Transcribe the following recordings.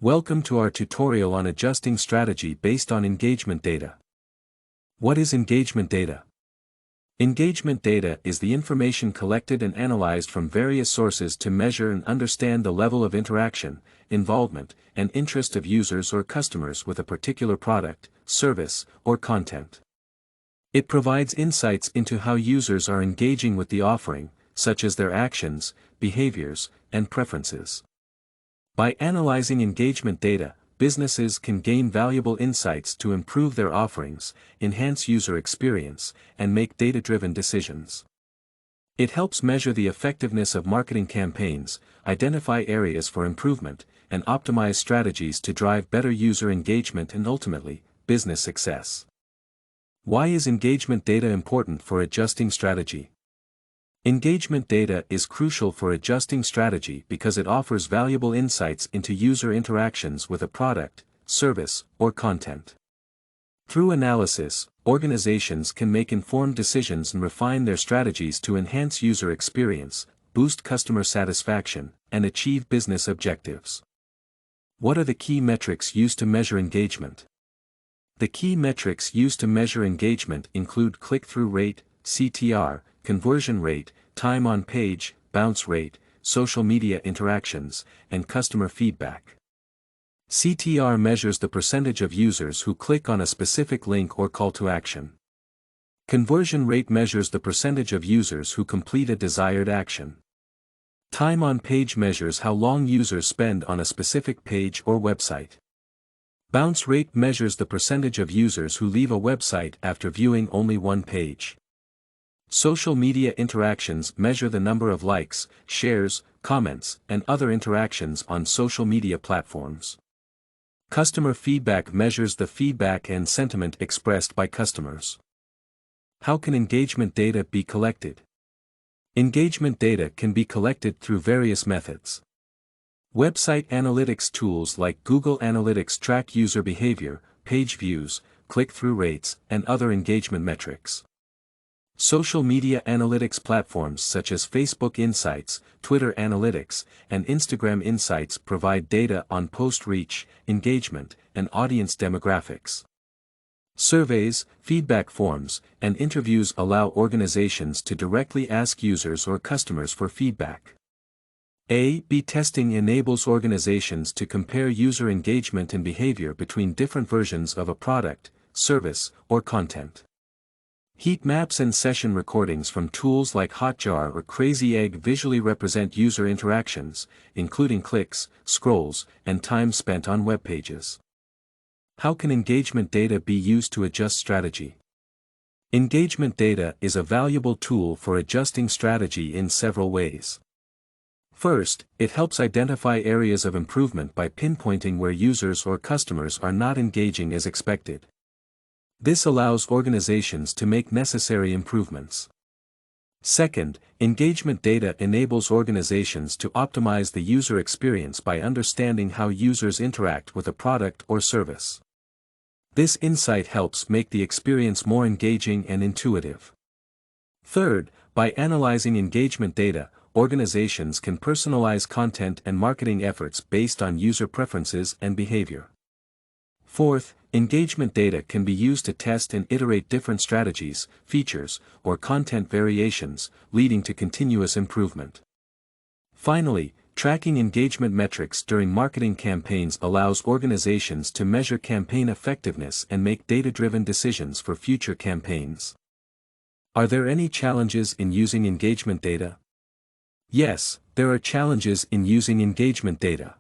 Welcome to our tutorial on adjusting strategy based on engagement data. What is engagement data? Engagement data is the information collected and analyzed from various sources to measure and understand the level of interaction, involvement, and interest of users or customers with a particular product, service, or content. It provides insights into how users are engaging with the offering, such as their actions, behaviors, and preferences. By analyzing engagement data, businesses can gain valuable insights to improve their offerings, enhance user experience, and make data-driven decisions. It helps measure the effectiveness of marketing campaigns, identify areas for improvement, and optimize strategies to drive better user engagement and ultimately, business success. Why is engagement data important for adjusting strategy? Engagement data is crucial for adjusting strategy because it offers valuable insights into user interactions with a product, service, or content. Through analysis, organizations can make informed decisions and refine their strategies to enhance user experience, boost customer satisfaction, and achieve business objectives. What are the key metrics used to measure engagement? The key metrics used to measure engagement include click-through rate, CTR, conversion rate, time on page, bounce rate, social media interactions, and customer feedback. CTR measures the percentage of users who click on a specific link or call to action. Conversion rate measures the percentage of users who complete a desired action. Time on page measures how long users spend on a specific page or website. Bounce rate measures the percentage of users who leave a website after viewing only one page. Social media interactions measure the number of likes, shares, comments, and other interactions on social media platforms. Customer feedback measures the feedback and sentiment expressed by customers. How can engagement data be collected? Engagement data can be collected through various methods. Website analytics tools like Google Analytics track user behavior, page views, click-through rates, and other engagement metrics. Social media analytics platforms such as Facebook Insights, Twitter Analytics, and Instagram Insights provide data on post reach, engagement, and audience demographics. Surveys, feedback forms, and interviews allow organizations to directly ask users or customers for feedback. A/B testing enables organizations to compare user engagement and behavior between different versions of a product, service, or content. Heat maps and session recordings from tools like Hotjar or Crazy Egg visually represent user interactions, including clicks, scrolls, and time spent on web pages. How can engagement data be used to adjust strategy? Engagement data is a valuable tool for adjusting strategy in several ways. First, it helps identify areas of improvement by pinpointing where users or customers are not engaging as expected. This allows organizations to make necessary improvements. Second, engagement data enables organizations to optimize the user experience by understanding how users interact with a product or service. This insight helps make the experience more engaging and intuitive. Third, by analyzing engagement data, organizations can personalize content and marketing efforts based on user preferences and behavior. Fourth, engagement data can be used to test and iterate different strategies, features, or content variations, leading to continuous improvement. Finally, tracking engagement metrics during marketing campaigns allows organizations to measure campaign effectiveness and make data-driven decisions for future campaigns. Are there any challenges in using engagement data? Yes, there are challenges in using engagement data.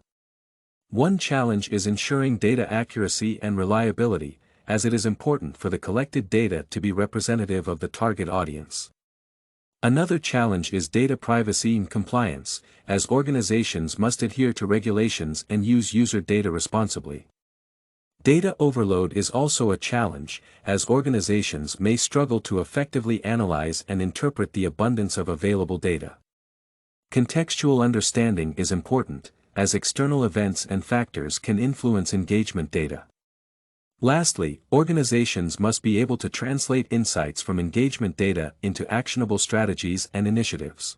One challenge is ensuring data accuracy and reliability, as it is important for the collected data to be representative of the target audience. Another challenge is data privacy and compliance, as organizations must adhere to regulations and use user data responsibly. Data overload is also a challenge, as organizations may struggle to effectively analyze and interpret the abundance of available data. Contextual understanding is important, as external events and factors can influence engagement data. Lastly, organizations must be able to translate insights from engagement data into actionable strategies and initiatives.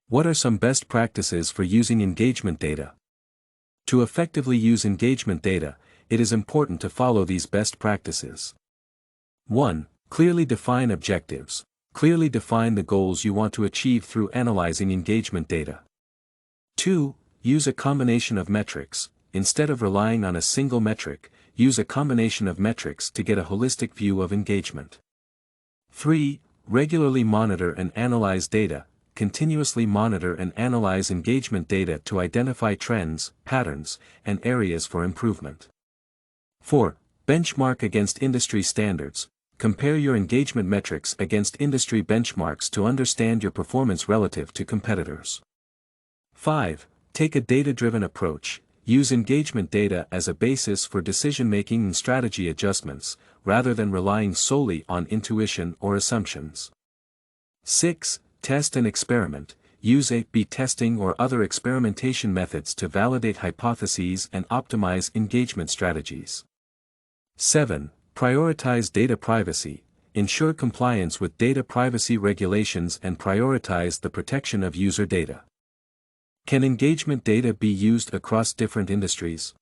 What are some best practices for using engagement data? To effectively use engagement data, it is important to follow these best practices. 1. Clearly define objectives. Clearly define the goals you want to achieve through analyzing engagement data. 2. Use a combination of metrics. Instead of relying on a single metric, use a combination of metrics to get a holistic view of engagement. 3. Regularly monitor and analyze data. Continuously monitor and analyze engagement data to identify trends, patterns, and areas for improvement. 4. Benchmark against industry standards. Compare your engagement metrics against industry benchmarks to understand your performance relative to competitors. 5. Take a data-driven approach. Use engagement data as a basis for decision-making and strategy adjustments, rather than relying solely on intuition or assumptions. 6. Test and experiment. Use A/B testing or other experimentation methods to validate hypotheses and optimize engagement strategies. 7. Prioritize data privacy. Ensure compliance with data privacy regulations and prioritize the protection of user data. Can engagement data be used across different industries?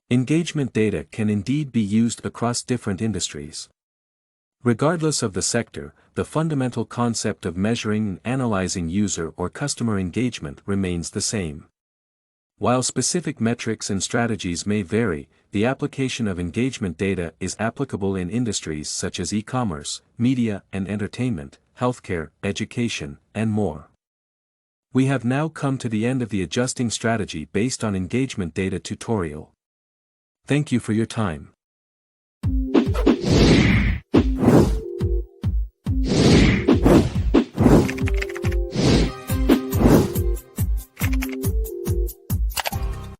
Engagement data can indeed be used across different industries. Regardless of the sector, the fundamental concept of measuring and analyzing user or customer engagement remains the same. While specific metrics and strategies may vary, the application of engagement data is applicable in industries such as e-commerce, media and entertainment, healthcare, education, and more. We have now come to the end of the adjusting strategy based on engagement data tutorial. Thank you for your time.